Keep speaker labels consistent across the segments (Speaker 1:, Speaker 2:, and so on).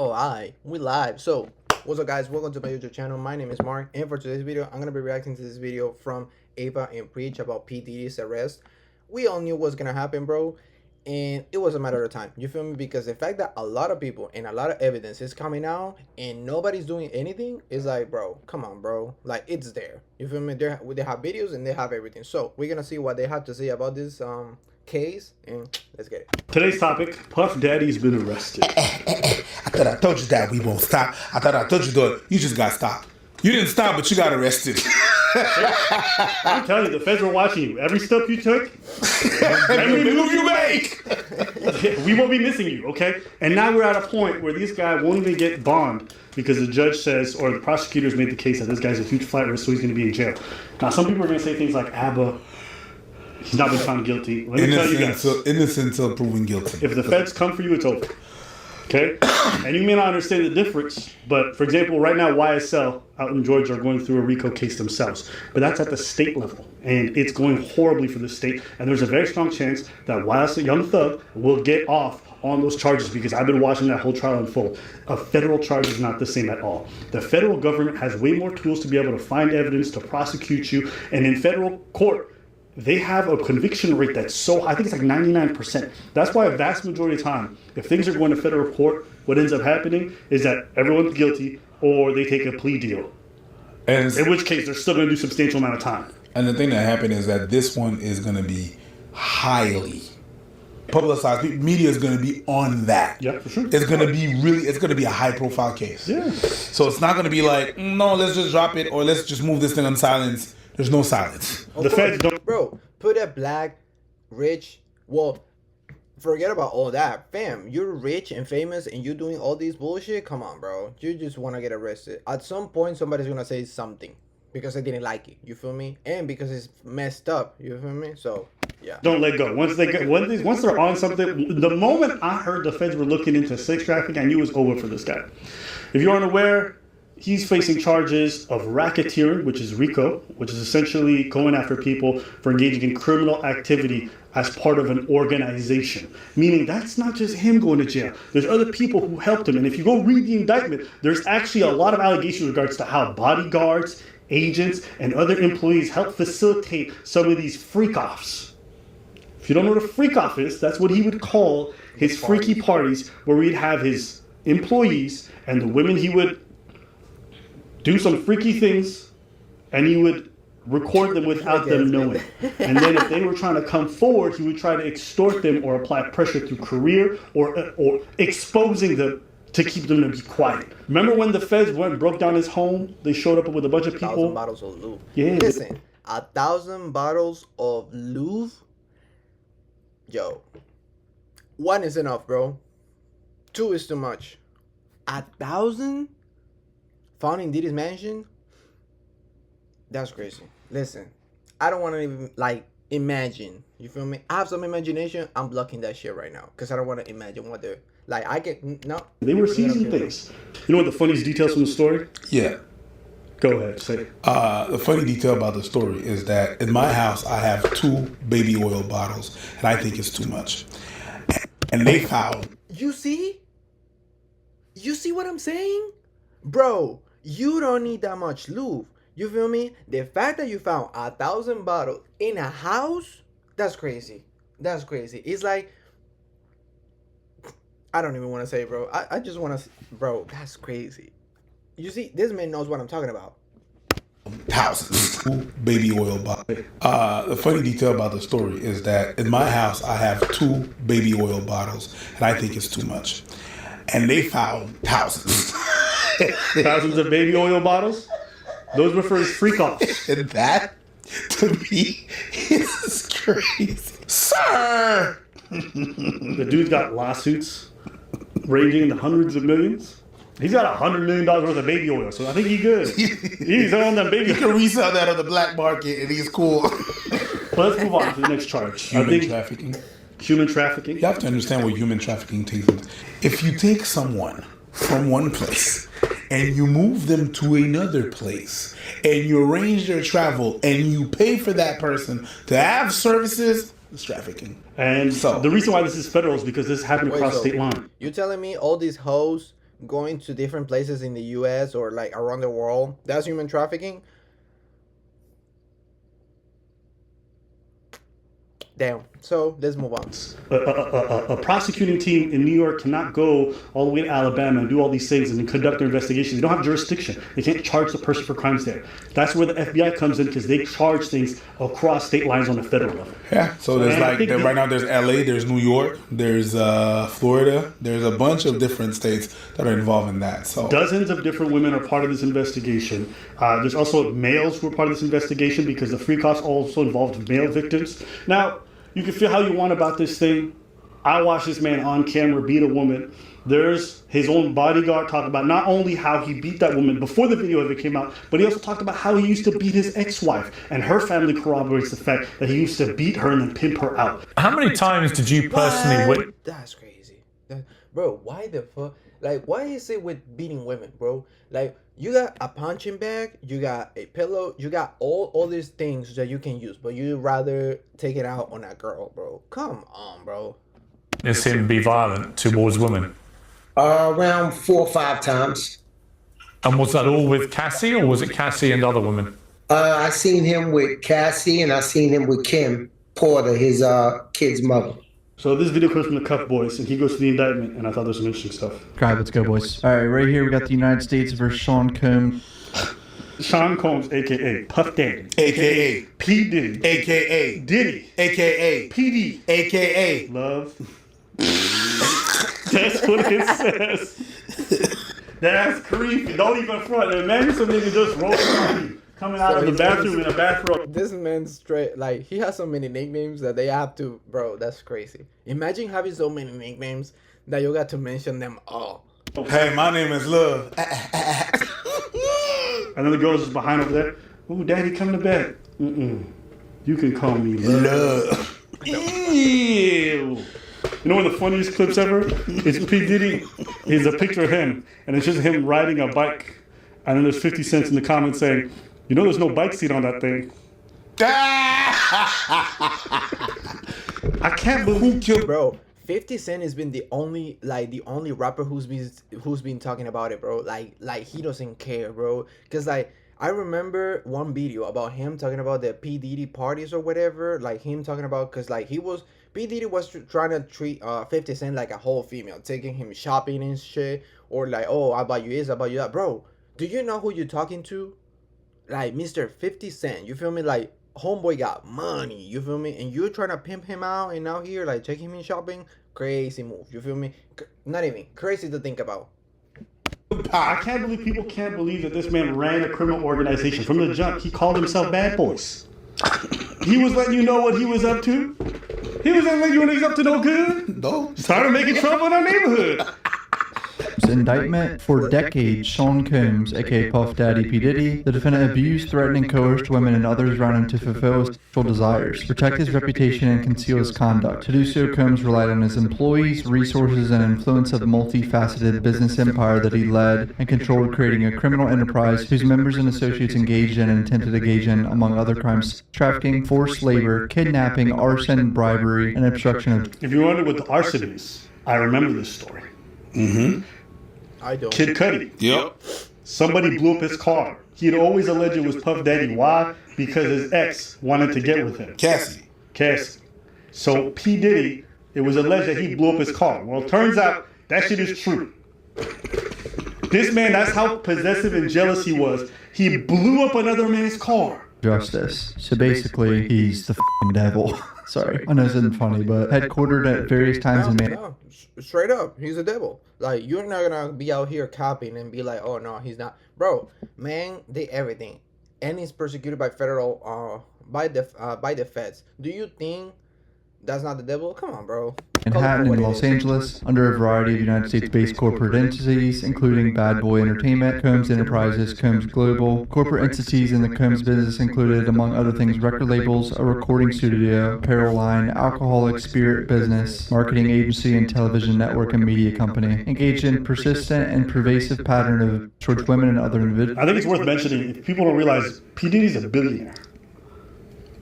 Speaker 1: Oh, we live. So, what's up, guys? Welcome to my YouTube channel. My name is Mark, and for today's video, I'm gonna be reacting to this video from Ava and Preach about P Diddy's arrest. We all knew what's gonna happen, bro, and it was a matter of time. You feel me? Because the fact that a lot of people and a lot of evidence is coming out and nobody's doing anything is like, bro, come on, bro. Like, it's there. You feel me? They have videos and they have everything. So we're gonna see what they have to say about this case, and let's get it.
Speaker 2: Today's topic: Puff Daddy's been arrested.
Speaker 3: I thought I told you that we won't stop. I thought I told you that you just got stopped. You didn't stop, but you got arrested.
Speaker 2: I'm telling you, the feds were watching you. Every step you took,
Speaker 3: Every move you make.
Speaker 2: we won't be missing you, okay? And now we're at a point where this guy won't even get bond because the judge says, or the prosecutors made the case that this guy's a huge flight risk, so he's going to be in jail. Now, some people are going to say things like, ABBA, he's not been found guilty. Let me tell you guys.
Speaker 3: Innocent until proven guilty.
Speaker 2: If the feds come for you, it's over. Okay? And you may not understand the difference, but for example, right now YSL out in Georgia are going through a RICO case themselves. But that's at the state level. And it's going horribly for the state. And there's a very strong chance that YSL, Young Thug, will get off on those charges because I've been watching that whole trial unfold. A federal charge is not the same at all. The federal government has way more tools to be able to find evidence, to prosecute you. And in federal court, they have a conviction rate that's so high. I think it's like 99%. That's why a vast majority of the time, if things are going to federal court, what ends up happening is that everyone's guilty or they take a plea deal.
Speaker 3: And
Speaker 2: in which case, they're still going to do a substantial amount of time.
Speaker 3: And the thing that happened is that this one is going to be highly publicized. Media is going to be on that.
Speaker 2: Yeah, for sure.
Speaker 3: It's going to be it's going to be a high profile case.
Speaker 2: Yeah.
Speaker 3: So it's not going to be like, no, let's just drop it or let's just move this thing on silence. There's no silence.
Speaker 2: The feds don't.
Speaker 1: Bro, put a black, rich, well, forget about all that. Fam, you're rich and famous and you're doing all these bullshit? Come on, bro. You just want to get arrested. At some point, somebody's going to say something because they didn't like it. You feel me? And because it's messed up. You feel me? So, yeah.
Speaker 2: Don't let go. Once they're on something, the moment I heard the feds were looking into sex trafficking, I knew it was over for this guy. If you aren't aware, he's facing charges of racketeering, which is RICO, which is essentially going after people for engaging in criminal activity as part of an organization. Meaning that's not just him going to jail. There's other people who helped him. And if you go read the indictment, there's actually a lot of allegations in regards to how bodyguards, agents, and other employees help facilitate some of these freak-offs. If you don't know what a freak-off is, that's what he would call his freaky parties, where he'd have his employees and the women he would do some freaky things, and he would record them without them knowing. And then if they were trying to come forward, he would try to extort them or apply pressure through career or exposing them to keep them to be quiet. Remember when the feds went and broke down his home? They showed up with a bunch of people.
Speaker 1: 1,000 bottles of lube.
Speaker 2: Yeah.
Speaker 1: Listen, 1,000 bottles of lube. Yo, 1 is enough, bro. 2 is too much. 1,000? Found in Diddy's mansion? That's crazy. Listen, I don't want to even, like, imagine. You feel me? I have some imagination. I'm blocking that shit right now. Because I don't want to imagine what they're, like, I can, no.
Speaker 2: They were seizing things. You know what the funniest details from the story?
Speaker 3: Yeah.
Speaker 2: Go ahead, say it.
Speaker 3: The funny detail about the story is that in my house, I have 2 baby oil bottles, and I think it's too much. And they found...
Speaker 1: You see? You see what I'm saying? Bro, you don't need that much lube. You feel me? The fact that you found 1,000 bottles in a house, that's crazy. That's crazy. It's like, I don't even want to say, bro. I just want to, bro, that's crazy. You see, this man knows what I'm talking about.
Speaker 3: Thousands. 2 baby oil bottles. The funny detail about the story is that in my house, I have 2 baby oil bottles, and I think it's too much. And they found thousands.
Speaker 2: Thousands of baby oil bottles? Those were for his freak-offs.
Speaker 3: And that, to me, is crazy. Sir!
Speaker 2: The dude's got lawsuits ranging in the hundreds of millions. He's got $100 million worth of baby oil, so I think he's good. He's on that baby.
Speaker 3: You can resell that on the black market, and he's cool.
Speaker 2: But let's move on to the next charge.
Speaker 3: Human trafficking.
Speaker 2: Human trafficking.
Speaker 3: You have to understand what human trafficking takes. If you take someone from one place and you move them to another place and you arrange their travel and you pay for that person to have services, it's trafficking.
Speaker 2: And
Speaker 3: So-
Speaker 2: the reason why this is federal is because this happened across state line.
Speaker 1: You telling me all these hoes going to different places in the U.S. or like around the world. That's human trafficking. Damn. So let's move on.
Speaker 2: A prosecuting team in New York cannot go all the way to Alabama and do all these things and conduct their investigations. They don't have jurisdiction. They can't charge the person for crimes there. That's where the FBI comes in, because they charge things across state lines on the federal level.
Speaker 3: Yeah. So there's right now there's LA, there's New York, there's Florida, there's a bunch of different states that are involved in that. So
Speaker 2: dozens of different women are part of this investigation. There's also males who are part of this investigation, because the free costs also involved male victims. Now, you can feel how you want about this thing. I watched this man on camera beat a woman. There's his own bodyguard talking about not only how he beat that woman before the video ever came out, but he also talked about how he used to beat his ex-wife. And her family corroborates the fact that he used to beat her and then pimp her out.
Speaker 4: How many times did you personally...
Speaker 1: That's crazy. Bro, why the fuck? Like, why is it with beating women, bro? Like, you got a punching bag, you got a pillow, you got all these things that you can use, but you'd rather take it out on a girl, bro. Come on, bro.
Speaker 4: It's him be violent towards women?
Speaker 5: Around 4 or 5 times.
Speaker 4: And was that all with Cassie, or was it Cassie and other women?
Speaker 5: I seen him with Cassie, and I seen him with Kim Porter, his kid's mother.
Speaker 2: So this video comes from the Cuff Boys, and he goes to the indictment, and I thought there was some interesting stuff.
Speaker 6: Okay, let's go, boys. All right, right here we got the United States versus Sean Combs.
Speaker 2: Sean Combs, a.k.a. Puff Daddy,
Speaker 3: AKA
Speaker 2: P. Diddy,
Speaker 3: AKA
Speaker 2: Diddy,
Speaker 3: AKA
Speaker 2: PD,
Speaker 3: AKA
Speaker 2: Love. That's what it says. That's creepy. Don't even front. Imagine some nigga just rolling on you, coming out of the bathroom in a bathrobe.
Speaker 1: This man's straight, like, he has so many nicknames that they have to, bro, that's crazy. Imagine having so many nicknames that you got to mention them all.
Speaker 3: Hey, my name is Love.
Speaker 2: And then the girl's just behind over there. Ooh, daddy, come to bed. You can call me Love. Ew. You know one of the funniest clips ever? It's P. Diddy. It's a picture of him, and it's just him riding a bike. And then there's 50 cents in the comments saying, you know there's no bike seat on that thing. I can't believe you.
Speaker 1: Bro, 50 Cent has been the only rapper who's been talking about it, bro. Like he doesn't care, bro. Cause like I remember one video about him talking about the P. Diddy parties or whatever. Like him talking about, cause like P. Diddy was trying to treat 50 Cent like a whole female, taking him shopping and shit, or like, oh, I buy you this, I buy you that, bro. Do you know who you're talking to? Like Mr. 50 Cent, you feel me? Like homeboy got money, you feel me? And you're trying to pimp him out, and now here like taking him shopping, crazy move, you feel me? Not even crazy to think about.
Speaker 2: I can't believe people can't believe that this man ran a criminal organization from the jump. He called himself Bad Boys. He was letting you know what he was up to. He was letting you know he's up to no good.
Speaker 3: No.
Speaker 2: Started making trouble in our neighborhood.
Speaker 6: Indictment for decades, Sean Combs, aka Puff Daddy P. Diddy, the defendant abused, threatened, and coerced women and others around him to fulfill his sexual desires, protect his reputation, and conceal his conduct. To do so, Combs relied on his employees, resources, and influence of the multifaceted business empire that he led and controlled, creating a criminal enterprise whose members and associates engaged in and intended to engage in, among other crimes, trafficking, forced labor, kidnapping, arson, bribery, and obstruction of...
Speaker 2: If you wonder what the arson is, I remember this story.
Speaker 1: I don't.
Speaker 2: Kid Cudi.
Speaker 3: Yep.
Speaker 2: Somebody blew up his car. He had always alleged it was Puff Daddy. Why? Because his ex wanted to get with him.
Speaker 3: Cassie.
Speaker 2: So P. Diddy, it was alleged that he blew up his car. Well, it turns out that shit is true. This man, that's how possessive and jealous he was. He blew up another man's car.
Speaker 6: Justice. So basically, he's the f***ing devil. Sorry, I know this isn't funny, but headquartered at various times in Man.
Speaker 1: No, straight up, he's a devil. Like, you're not gonna be out here copying and be like, oh no, he's not. Bro, man did everything, and he's persecuted by federal, by the feds. Do you think that's not the devil? Come on, bro.
Speaker 6: Manhattan and Los Angeles, under a variety of United States-based corporate entities, including Bad Boy Entertainment, Combs Enterprises, Combs Global. Corporate entities in the Combs business included, among other things, record labels, a recording studio, apparel line, alcoholic spirit business, marketing agency, and television network and media company. Engaged in persistent and pervasive pattern of towards women and other individuals.
Speaker 2: I think it's worth mentioning, if people don't realize, P. Diddy's a billionaire.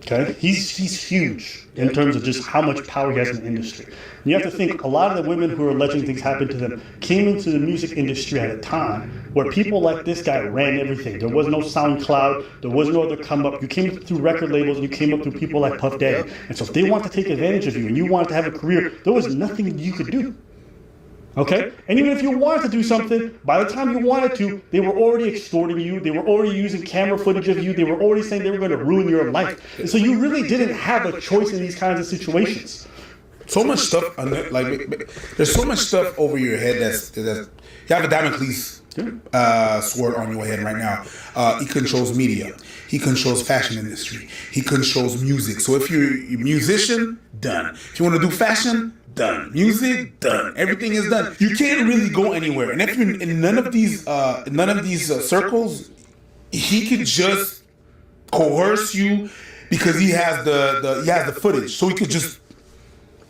Speaker 2: Okay, he's huge in terms of just how much power he has in the industry. And you have to think a lot of the women who are alleging things happened to them came into the music industry at a time where people like this guy ran everything. There was no SoundCloud, there was no other come up. You came through record labels, and you came up through people like Puff Daddy. And so if they wanted to take advantage of you and you wanted to have a career, there was nothing you could do. Okay? And even if you wanted to do something, by the time you wanted to, they were already extorting you. They were already using camera footage of you. They were already saying they were going to ruin your life. And so you really didn't have a choice in these kinds of situations.
Speaker 3: So much stuff, like there's so much stuff over your head that's you have a Damocles sword on your head right now. He controls media. He controls fashion industry. He controls music. So if you're a musician, done. If you want to do fashion, done. Music, done. Everything is done. You can't really go anywhere. And if you're in none of these circles, he could just coerce you because he has the footage. So he could just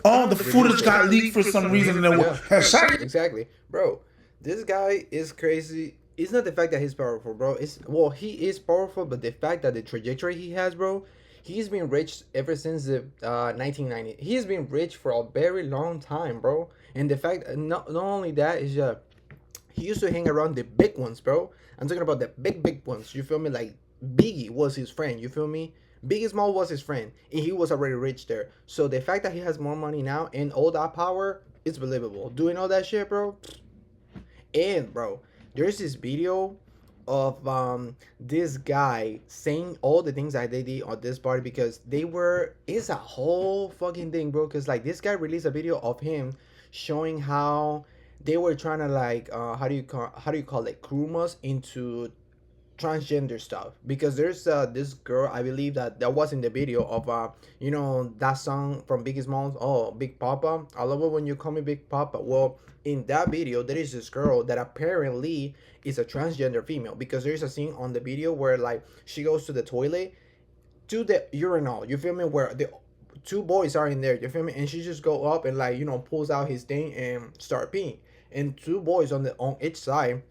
Speaker 3: the footage got leaked for some reason and then shot it.
Speaker 1: Exactly, bro. This guy is crazy. It's not the fact that he's powerful, bro. He is powerful, but the fact that the trajectory he has, bro. He's been rich ever since the 1990s. He's been rich for a very long time, bro. And the fact, not only that, is he used to hang around the big ones, bro. I'm talking about the big ones. You feel me? Like Biggie was his friend. You feel me? Biggie Small was his friend, and he was already rich there. So the fact that he has more money now and all that power, it's believable. Doing all that shit, bro. And bro, there's this video of this guy saying all the things that they did on this party because it's a whole fucking thing, bro. Because like this guy released a video of him showing how they were trying to like how do you call it, groom us into transgender stuff. Because there's this girl, I believe that was in the video of you know that song from Biggie Smalls, oh Big Papa, I love it when you call me Big Papa. Well, in that video there is this girl that apparently is a transgender female, because there's a scene on the video where like she goes to the toilet, to the urinal, you feel me, where the two boys are in there, you feel me, and she just go up and like, you know, pulls out his thing and start peeing, and two boys on each side,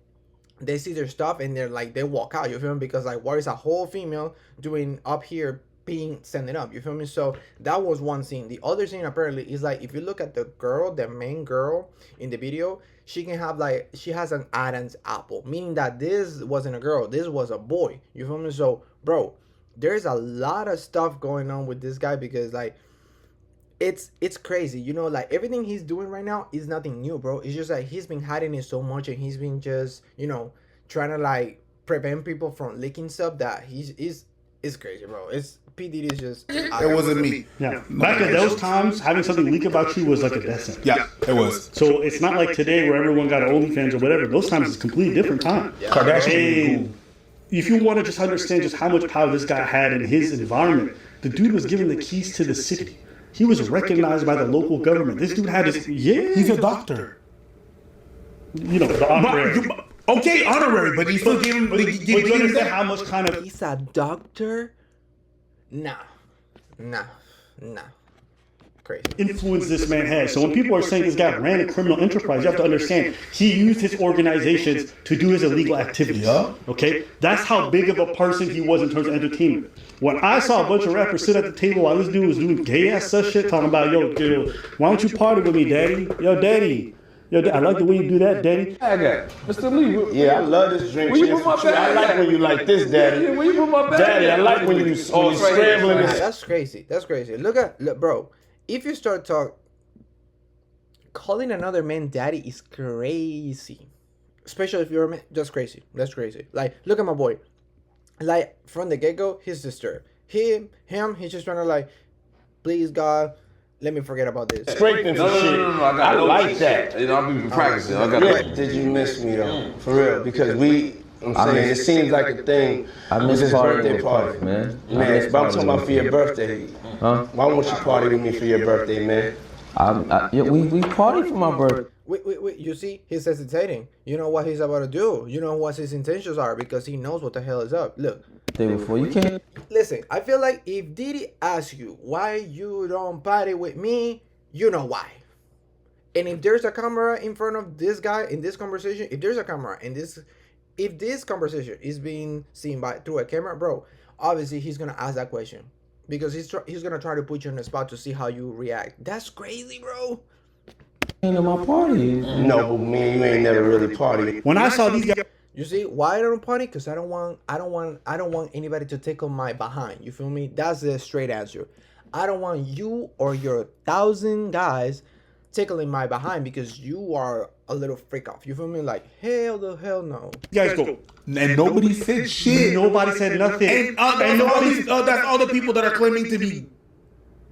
Speaker 1: they see their stuff and they're like, they walk out, you feel me, because like what is a whole female doing up here being standing up, you feel me? So that was one scene. The other scene apparently is like, if you look at the girl, the main girl in the video, she has an Adam's apple, meaning that this wasn't a girl, this was a boy, you feel me? So bro, there's a lot of stuff going on with this guy, because like it's crazy, you know, like everything he's doing right now is nothing new, bro. It's just like he's been hiding it so much, and he's been just, you know, trying to like prevent people from leaking stuff, that it's crazy, bro. It's P. Diddy is just
Speaker 3: It wasn't me.
Speaker 2: Yeah. Back at those times, having something leak about you was like a death sentence.
Speaker 3: Yeah, it was.
Speaker 2: So it's not like today where everyone got an OnlyFans or whatever. Those times is a completely different time.
Speaker 3: Kardashian.
Speaker 2: And if you want to just understand just how much power this guy had in his environment, the dude was given the keys to the city. He was recognized by the local government. This dude had his,
Speaker 3: He's a doctor.
Speaker 2: You know, the honorary.
Speaker 3: Okay, honorary, but he still gave him.
Speaker 2: But you understand how much kind of
Speaker 1: he's a doctor. Nah. Crazy
Speaker 2: influence this man had. So when people are saying this guy ran a criminal enterprise, you have to understand he used his organizations to do his illegal activities.
Speaker 3: Yeah.
Speaker 2: Okay? That's how big of a person he was in terms of entertainment. When I saw a bunch of rappers sit at the table while this dude was doing gay ass such shit, talking about, yo, why don't you party with me, daddy? Yo, daddy, I like the way you do that, daddy.
Speaker 7: I got Mr. Lee.
Speaker 8: Yeah, I love this drink.
Speaker 7: Where you put my bag?
Speaker 8: I like when you like this, daddy.
Speaker 7: Yeah, where you put my bag?
Speaker 8: Daddy, I like when you scrambling this.
Speaker 1: That's crazy. Look, bro. If you start calling another man daddy is crazy, especially if you're a man. That's crazy. Like, look at my boy. Like from the get go, his sister, him, he's just trying to like, please God, let me forget about this.
Speaker 8: Scraping for shit.
Speaker 7: No.
Speaker 8: I like that.
Speaker 7: You know, I've been practicing. I got
Speaker 8: Yeah, did you miss me though? For real, because I'm saying it seems like a thing.
Speaker 9: I miss
Speaker 8: his
Speaker 9: partying
Speaker 8: birthday
Speaker 9: with
Speaker 8: party,
Speaker 9: Puff, man.
Speaker 8: Man, but I'm talking about for your birthday.
Speaker 9: Huh?
Speaker 8: Why won't you party with me for your birthday, man?
Speaker 9: We party for my birthday.
Speaker 1: Wait, you see, he's hesitating. You know what he's about to do. You know what his intentions are, because he knows what the hell is up. Look.
Speaker 9: Day before you can't.
Speaker 1: Listen, I feel like if Diddy asks you why you don't party with me, you know why. And if there's a camera in front of this guy in this conversation, if there's a camera in this, if this conversation is being seen through a camera, bro, obviously he's gonna ask that question. because he's gonna try to put you in the spot to see how you react. That's crazy, bro.
Speaker 9: Into my party.
Speaker 8: No, but me and you ain't never really party.
Speaker 2: When I saw these guys,
Speaker 1: You see why I don't party? Because I don't want anybody to tickle my behind. You feel me? That's the straight answer. I don't want you or your 1,000 guys tickling my behind because you are a little freak off. You feel me? Like hell no.
Speaker 2: go.
Speaker 3: And nobody said shit.
Speaker 2: Nobody said nothing.
Speaker 3: And that's all the people that are claiming to be.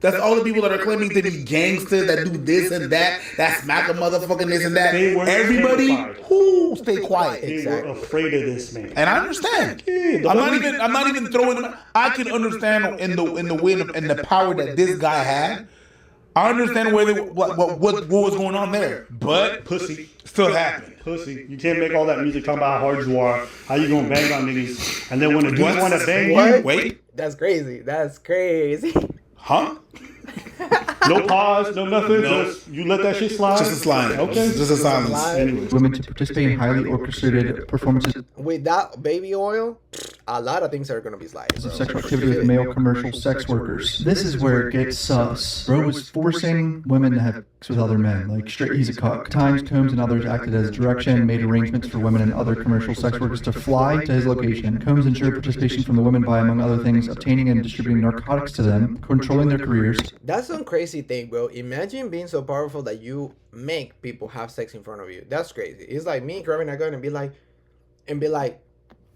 Speaker 3: That's all the people that are claiming to be gangsters that do this and that. That smack a motherfucking this and that.
Speaker 2: They were
Speaker 3: Everybody,
Speaker 2: terrified.
Speaker 3: who stay quiet.
Speaker 2: They were afraid of this man.
Speaker 3: And I understand.
Speaker 2: Yeah,
Speaker 3: I'm not even throwing. I can understand in the way and the power that this guy had. I understand what was going on there, but
Speaker 2: Pussy.
Speaker 3: still happened.
Speaker 2: Pussy. You can't make all that music talking about how hard you are, how you gonna bang on niggas, and then when the dudes want to bang you,
Speaker 3: Wait,
Speaker 1: That's crazy. That's crazy.
Speaker 3: huh?
Speaker 2: no pause, no nothing. Just, you let that shit slide.
Speaker 3: Just a slide.
Speaker 2: Okay.
Speaker 3: Just a silence.
Speaker 2: Anyways.
Speaker 6: Women to participate in highly orchestrated performances
Speaker 1: With that baby oil, a lot of things are gonna be sliding.
Speaker 6: of
Speaker 1: Bro.
Speaker 6: sexual activity with male commercial sex workers. This is where it gets sus. Bro was forcing women to have sex with other men. Like, straight, he's a cuck. Times, Combs, and others acted as direction, made arrangements for women and other commercial sex workers to fly to his location. Combs ensured participation from the women by, among other things, obtaining and distributing narcotics to them, controlling their careers.
Speaker 1: That's some crazy thing, bro. Imagine being so powerful that you make people have sex in front of you. That's crazy. It's like me grabbing a gun and be like,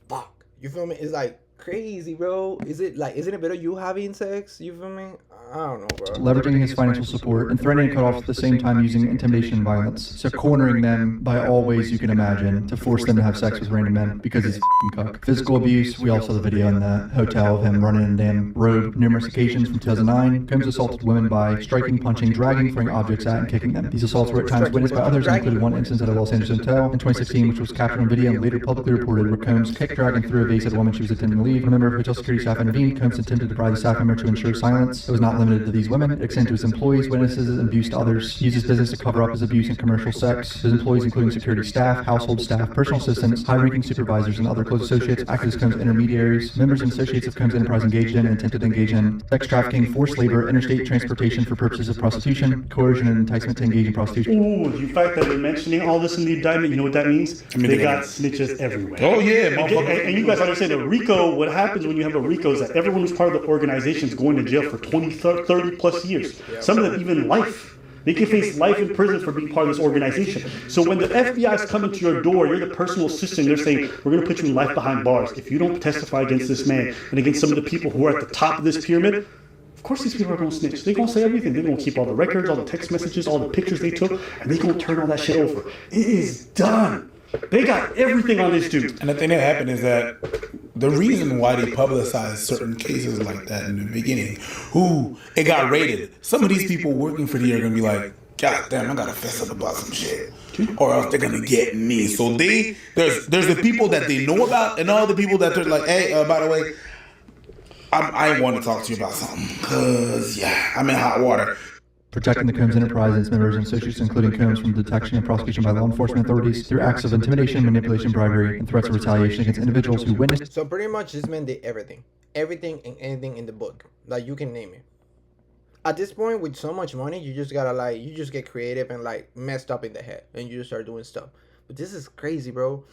Speaker 1: fuck. You feel me? It's like crazy, bro. Isn't it better you having sex? You feel me? I don't know, bro.
Speaker 6: Leveraging his financial support and threatening to cut off at the same time using intimidation and violence. So cornering them by all ways you can imagine to force them to have sex with random men because he's a f***ing cuck. Physical abuse. We all saw the video in the hotel of him running in a damn robe numerous occasions from 2009. Combs assaulted women by striking, punching, dragging, throwing objects at, and kicking them. These assaults were at times witnessed by others, including one instance at a Los Angeles hotel in 2016, which was captured on video and later publicly reported, where Combs kicked, dragged, and threw a vase at a woman she was attempting to leave. A member of hotel security staff intervened. Combs attempted to pry the staff member to ensure silence. It was not limited to these women. It extended to his employees, witnesses, and abuse to others. Used his business to cover up his abuse and commercial sex. His employees, including security staff, household staff, personal assistants, high-ranking supervisors, and other close associates, acted as Combs' intermediaries. Members and associates of Combs Enterprise engaged in and attempted to engage in sex trafficking, forced labor, interstate transportation for purposes of prostitution, coercion, and enticement to engage in prostitution.
Speaker 2: Ooh, the fact that they're mentioning all this in the indictment, you know what that means? They got snitches everywhere.
Speaker 3: Oh yeah,
Speaker 2: And you guys understand that RICO, what happens when you have a RICO is that everyone who's part of the organization is going to jail for 20, 30 plus years. Some of them even life. They can face life in prison for being part of this organization. So when the FBI is coming to your door, you're the personal assistant, they're saying, we're going to put you in life behind bars. If you don't testify against this man and against some of the people who are at the top of this pyramid, of course these people are going to snitch. They're going to say everything. They're going to keep all the records, all the text messages, all the pictures they took, and they're going to turn all that shit over. It is done. They got everything on this dude.
Speaker 3: And the thing that happened is that the reason why they publicized certain cases like that in the beginning, it got rated. Some of these people working for the year are gonna be like, God damn, I gotta fess up about some shit, or else they're gonna get me. So there's the people that they know about, and all the people that they're like, hey, by the way, I want to talk to you about something, cause yeah, I'm in hot water.
Speaker 6: Protecting the Combs Enterprise and its members and associates, including Combs, from detection and prosecution by law enforcement authorities through acts of intimidation, manipulation, bribery, and threats of retaliation against individuals who witnessed.
Speaker 1: So pretty much this man did everything and anything in the book, like you can name it. At this point, with so much money, you just gotta you just get creative and messed up in the head, and you just start doing stuff. But this is crazy, bro.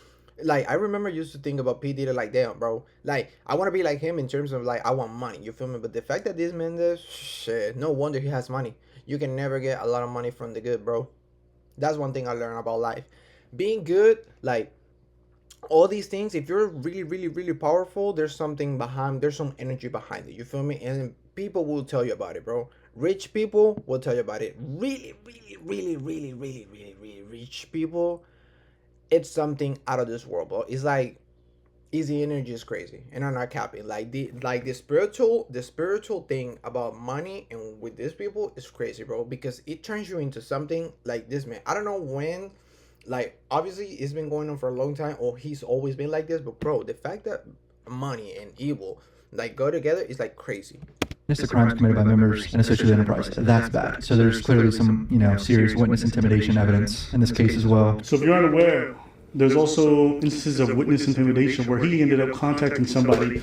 Speaker 1: Like, I remember used to think about P. Diddy like, damn, bro. Like, I want to be like him in terms of I want money. You feel me? But the fact that this man does, shit, no wonder he has money. You can never get a lot of money from the good, bro. That's one thing I learned about life. Being good, all these things, if you're really, really, really powerful, there's some energy behind it. You feel me? And people will tell you about it, bro. Rich people will tell you about it. Really, really, really, really, really, really, really rich people, it's something out of this world, bro. It's like, easy energy is crazy, and I'm not capping. The spiritual thing about money and with these people is crazy, bro, because it turns you into something like this man. I don't know when, obviously it's been going on for a long time, or he's always been like this, but bro, the fact that money and evil go together is crazy.
Speaker 6: It's the crimes committed by members and associated enterprise. That's bad. So there's clearly some, serious witness intimidation evidence in this case as well.
Speaker 2: So if you're unaware, there's also instances of witness intimidation where he ended up contacting somebody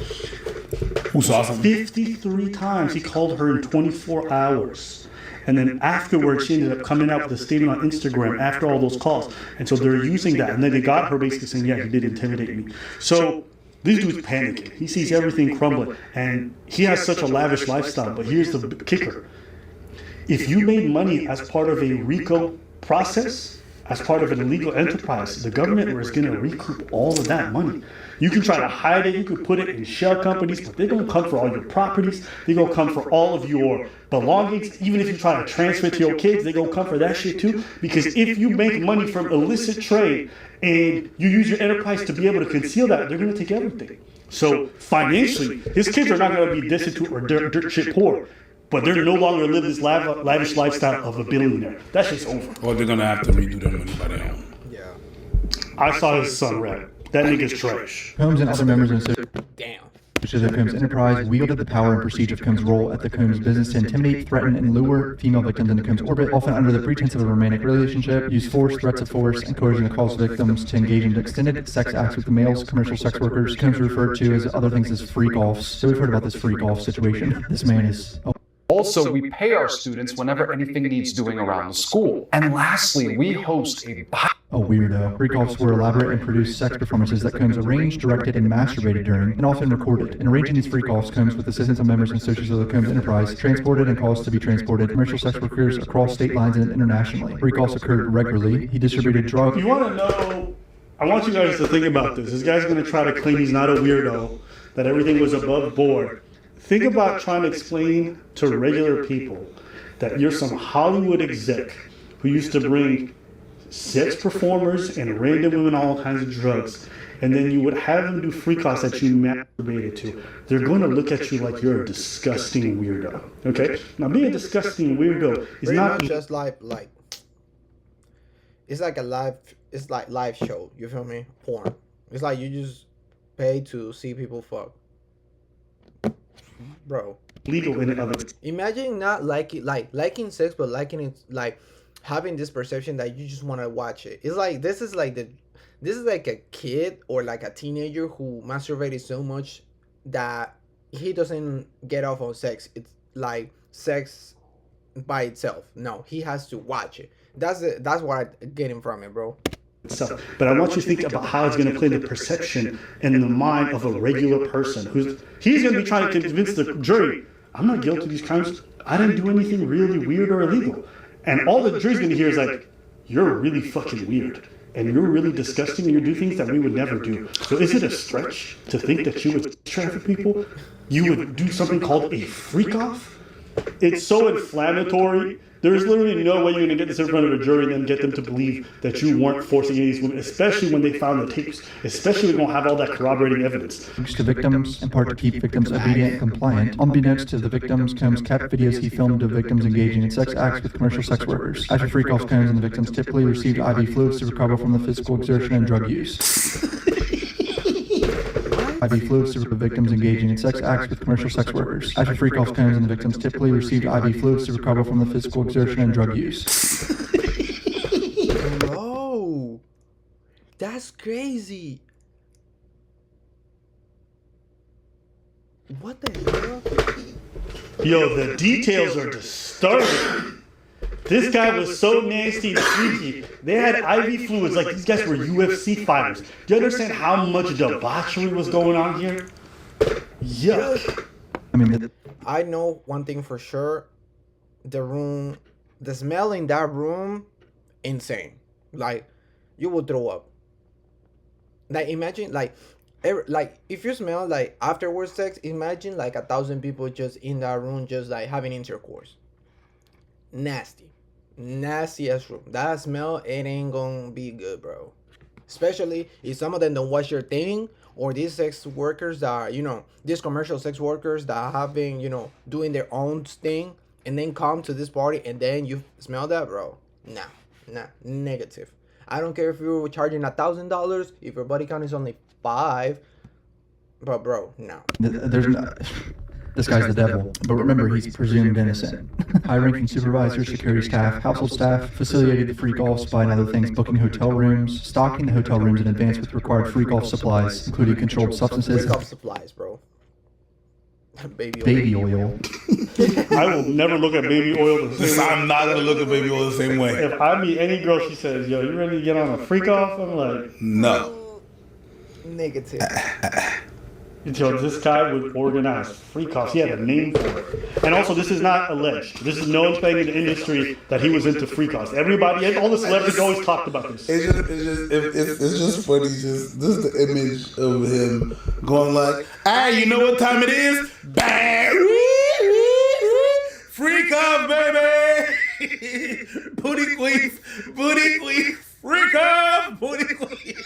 Speaker 3: Who saw something?
Speaker 2: 53 times he called her in 24 hours. And then afterwards, she ended up coming out with a statement on Instagram after all those calls. And so they're using that. And then they got her basically saying, yeah, he did intimidate me. So this dude's panicking. He sees everything crumbling. And he has such a lavish lifestyle. But here's the kicker. If you made money as part of a RICO process, as part of an illegal enterprise, the government was going to recoup all of that money. You can try to hide it, you could put it in shell companies, but they're going to come for all your properties, they're going to come for all of your belongings. Even if you try to transfer it to your kids, they're going to come for that shit too. Because if you make money from illicit trade and you use your enterprise to be able to conceal that, they're going to take everything. So financially, his kids are not going to be destitute or dirt shit poor. But they're no longer living this lavish lifestyle of a billionaire. That shit's over.
Speaker 3: Or they're gonna have to redo their money by their own.
Speaker 1: Yeah.
Speaker 2: I saw his son rap. That nigga's trash.
Speaker 6: Combs and other members of the
Speaker 1: Damn.
Speaker 6: association of the Combs enterprise wielded the power and prestige of Combs' role at the Combs business to intimidate, threaten, and lure female victims into Combs' orbit, often under the pretense of a romantic relationship, use force, threats of force, and coercion to cause victims to engage in extended sex acts with the males, commercial sex workers. Combs referred to as other things as freak offs. So we've heard about this freak off situation. This man is
Speaker 10: Also, we pay our students whenever anything needs doing around the school. And lastly, we host a
Speaker 6: weirdo. Freak offs were elaborate and produced sex performances that Combs arranged, directed, and masturbated during, and often recorded. In arranging these freak offs, Combs, with assistance of members and associates of the Combs enterprise, transported and caused to be transported commercial sex workers across state lines and internationally. Freak offs occurred regularly. He distributed drugs.
Speaker 2: If you want to know, I want you guys to think about this. This guy's going to try to claim he's not a weirdo, that everything was above board. Think about trying to explain to regular people that you're some Hollywood exec who used to bring sex performers and random women on all kinds of drugs, and then you would have them do freak offs that you masturbated to. They're going to look at you like you're a disgusting weirdo. Okay? Now, being a disgusting weirdo is
Speaker 1: Pretty
Speaker 2: not
Speaker 1: much just like it's like a live show. You feel me? Porn. It's like you just pay to see people fuck. Bro,
Speaker 2: legal in and of it.
Speaker 1: Imagine not liking sex, but liking it, like having this perception that you just want to watch it. It's like this is like a kid or like a teenager who masturbated so much that he doesn't get off on sex. It's like sex by itself. No, he has to watch it. That's what I'm getting from it, bro.
Speaker 2: But I want you to think about how it's going to play the perception and in the mind of a regular person he's going to be trying to convince the jury, I'm not guilty of these crimes. I didn't do anything really weird or illegal. And all the jury's going to hear is like, you're really fucking weird. And you're really disgusting and you do things that we would never do. So is it a stretch to think that you would traffic people? You would do something called a freak off? It's so inflammatory. There's literally no way you're going to get this in front of a jury and then get them to believe that you weren't forcing any of these women, especially when they found the tapes, especially when we don't have all that corroborating evidence.
Speaker 6: To victims, in part to keep victims obedient and compliant. Unbeknownst to the victims, Combs kept videos he filmed of victims engaging in sex acts with commercial sex workers. After freak offs, Combs and the victims typically received IV fluids to recover from the physical exertion and drug use. IV fluids to the victims engaging in sex acts with commercial sex workers. After freak offs, Combs and the victims typically received IV fluids to recover from the physical exertion and drug use.
Speaker 1: Bro, that's crazy. What the hell?
Speaker 2: Yo, the details are disturbing. This guy was so nasty and freaky. They had IV fluids like these guys were UFC fighters. Do you understand how much debauchery was going on here? Yuck.
Speaker 1: I know one thing for sure. The smell in that room, insane. Like, you will throw up. Like, imagine, like if you smell like afterwards sex, imagine like 1,000 people just in that room just like having intercourse. Nasty ass room. That smell, it ain't gonna be good, bro. Especially if some of them don't wash your thing, or these sex workers that are, these commercial sex workers that have been, doing their own thing, and then come to this party and then you smell that, bro. Nah, negative. I don't care if you're charging $1,000, if your body count is only 5, but bro, no.
Speaker 6: This guy's the devil, but remember, he's presumed innocent. High-ranking supervisors, security staff, household staff facilitated the freak offs by and other things, booking hotel rooms, stocking the hotel rooms in advance with required freak off supplies, including controlled substances.
Speaker 1: Freak off supplies, bro.
Speaker 6: Baby oil.
Speaker 2: I will never look at baby oil the same way.
Speaker 3: I'm not gonna look at baby oil the same way.
Speaker 2: If I meet any girl, she says, "Yo, you ready to get on a freak off?" I'm like,
Speaker 3: No.
Speaker 1: Negative.
Speaker 2: yo, this guy would organize freak offs. He had a name for it. And also, this is not alleged. This is known thing in the industry that he was into freak offs. Everybody, all the celebrities always talked about this.
Speaker 3: It's just funny. Just this is the image of him going like, "Hey, you know what time it is? Bang! Freak off, baby! Booty queens, freak off, booty queens."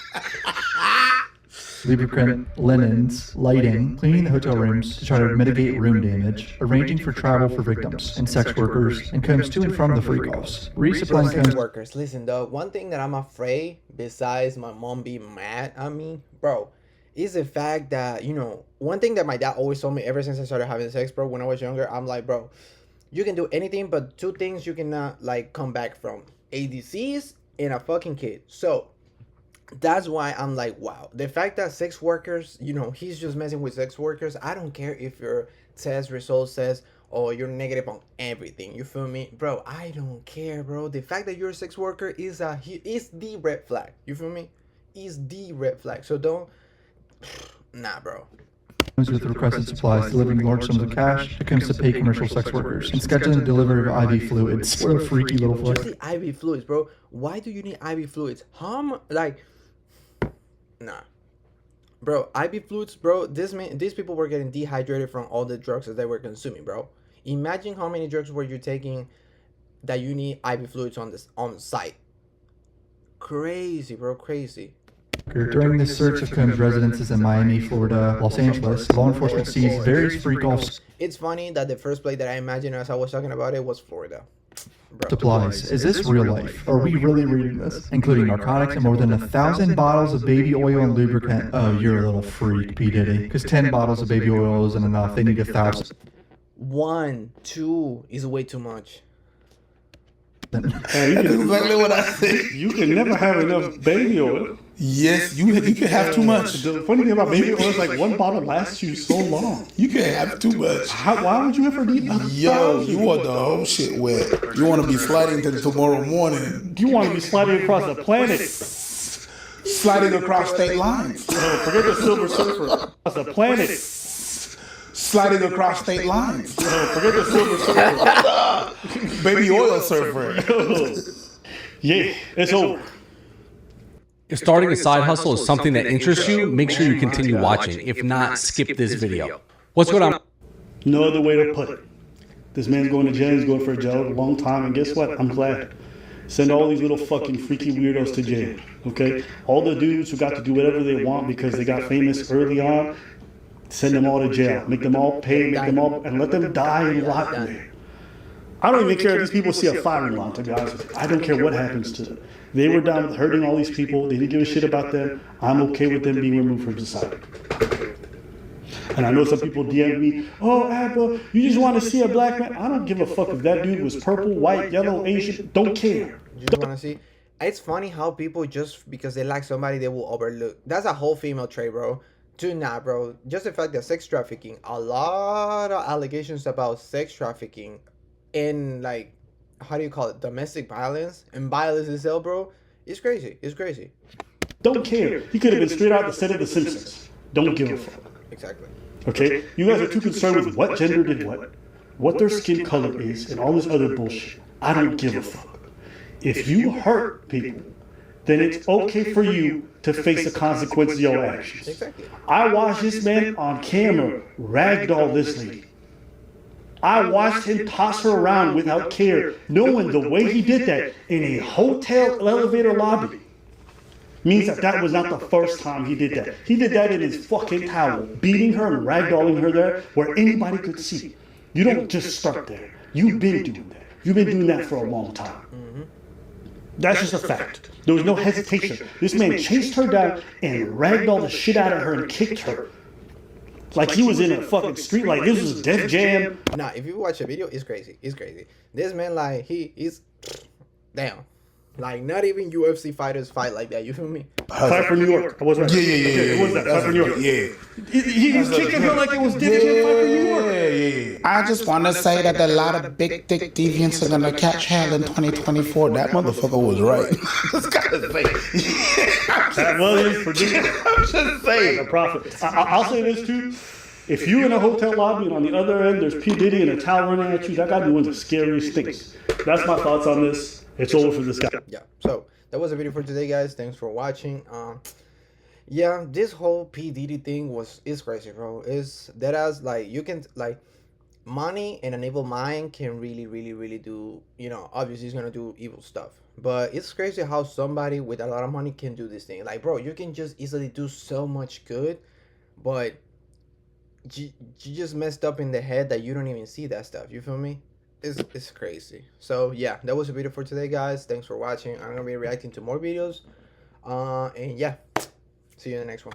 Speaker 6: Lubricant, linens, lighting, cleaning the hotel rooms to try to mitigate room damage, arranging for travel for victims and sex workers, and comes to and from the freak-offs. Resupplying
Speaker 1: Sex
Speaker 6: comes...
Speaker 1: workers, listen though, one thing that I'm afraid, besides my mom being mad at me, bro, is the fact that, you know, one thing that my dad always told me ever since I started having sex, bro, when I was younger, I'm like, bro, you can do anything, but two things you cannot, like, come back from. A disease and a fucking kid. So, that's why I'm like, wow. The fact that sex workers, you know, he's just messing with sex workers. I don't care if your test result says, oh, you're negative on everything. You feel me? Bro, I don't care, bro. The fact that you're a sex worker is the red flag. You feel me? Is the red flag. So don't, nah, bro.
Speaker 6: with requested supplies, delivering large sums of cash, attempts to pay commercial sex workers, and scheduling the delivery of IV fluids. What a freaky little flex.
Speaker 1: Just the IV fluids, bro. Why do you need IV fluids? Nah. Bro, IV fluids, bro, these people were getting dehydrated from all the drugs that they were consuming, bro. Imagine how many drugs were you taking that you need IV fluids on site. Crazy, bro, crazy.
Speaker 6: During the search of Combs' residences in Miami, Florida, Los Angeles, law enforcement seized various freak-offs.
Speaker 1: It's funny that the first place that I imagined as I was talking about it was Florida. Bro.
Speaker 6: Supplies. Is this real life? Are we really reading this? Including narcotics and more than 1,000 bottles of baby oil and lubricant. Oh, you're a little freak, P. Diddy. Because 10 bottles of baby oil isn't enough. They need 1,000.
Speaker 1: 1, 2 is way too much.
Speaker 3: That's exactly what I said.
Speaker 2: You can never have enough baby oil.
Speaker 3: Yes, you can have too much.
Speaker 2: The funny thing about baby oil is like one bottle lasts you so long.
Speaker 3: You can have too much.
Speaker 2: Why would you ever need another
Speaker 3: Yo, you want the whole shit wet. You want to be sliding to tomorrow morning.
Speaker 2: You want to be sliding across the planet.
Speaker 3: Sliding across state lines.
Speaker 2: No, forget the Silver Surfer. Across the planet.
Speaker 3: Sliding across state lines.
Speaker 2: No, forget the Silver Surfer.
Speaker 3: Baby oil surfer.
Speaker 2: Yeah, it's over.
Speaker 11: If starting a side hustle is something that interests you, make sure you continue watching. If not, skip this video. What's what I'm...
Speaker 2: No other way to put it. This man's going to jail. He's going for a jail a long time. And guess what? I'm glad. Send all these little fucking freaky weirdos to jail. Okay? All the dudes who got to do whatever they want because they got famous early on, send them all to jail. Make them all pay, make them all, and let them die and rot there. I don't even care if these people see a firing line, to be honest with you. I don't care what happens to them. They were down with hurting all these people. They didn't give a shit about them. I'm okay with them being removed from society. And I know some people DM me, oh, Abba, you just want to see a black man. I don't give a fuck if that dude was purple, white, yellow, Asian. Don't care.
Speaker 1: You just want to see? It's funny how people just because they like somebody, they will overlook. That's a whole female trait, bro. Do not, bro. Just the fact that sex trafficking, a lot of allegations about sex trafficking and like, how do you call it? Domestic violence and violence itself, bro. It's crazy. It's crazy.
Speaker 2: Don't care. He could have been straight out the set of The Simpsons. Don't give a fuck.
Speaker 1: Exactly.
Speaker 2: Okay? You guys are too concerned with what gender did what their skin color is, and all this other bullshit. I don't give a fuck. If you hurt people, then it's okay for you to face the consequences of your actions.
Speaker 1: Exactly.
Speaker 2: I watched this man on camera ragdoll this lady. I watched him toss her around without care, knowing the way he did that in a hotel elevator lobby means that was not the first time he did that. He did that in his fucking towel, beating her and ragdolling her there where anybody could see. You don't just start there. You've been doing that. You've been doing that for a long time. That's just a fact. There was no hesitation. This man chased her down and ragdolled the shit out of her and kicked her. Like he was in a fucking street, like this was Def Jam.
Speaker 1: Nah, if you watch the video, it's crazy. It's crazy. This man, like, he's damn. Like, not even UFC fighters fight like that. You feel me?
Speaker 2: Fight for New York. I was right.
Speaker 3: Yeah.
Speaker 2: It was that. Fight for New York.
Speaker 3: Yeah.
Speaker 2: He was kicking her like it was Diddy Kid Fight for New York.
Speaker 3: I just want to say that a lot of big, thick deviants are gonna catch hell in 2024. That motherfucker was right. Just gotta say.
Speaker 2: That was his prediction.
Speaker 3: I'm just saying.
Speaker 2: A prophet. I'll say this too. If you in a hotel lobby and on the other end there's P. Diddy and a towel running at you, that gotta be one of the scariest things. That's my thoughts on this. It's over for this guy.
Speaker 1: Yeah. So that was the video for today, guys. Thanks for watching. Yeah, this whole P. Diddy thing is crazy, bro. Is that as like you can like money and an evil mind can really do, you know, obviously he's gonna do evil stuff. But it's crazy how somebody with a lot of money can do this thing. Like, bro, you can just easily do so much good, but you just messed up in the head that you don't even see that stuff. You feel me? It's crazy. So yeah, that was the video for today, guys. Thanks for watching. I'm gonna be reacting to more videos. And yeah, see you in the next one.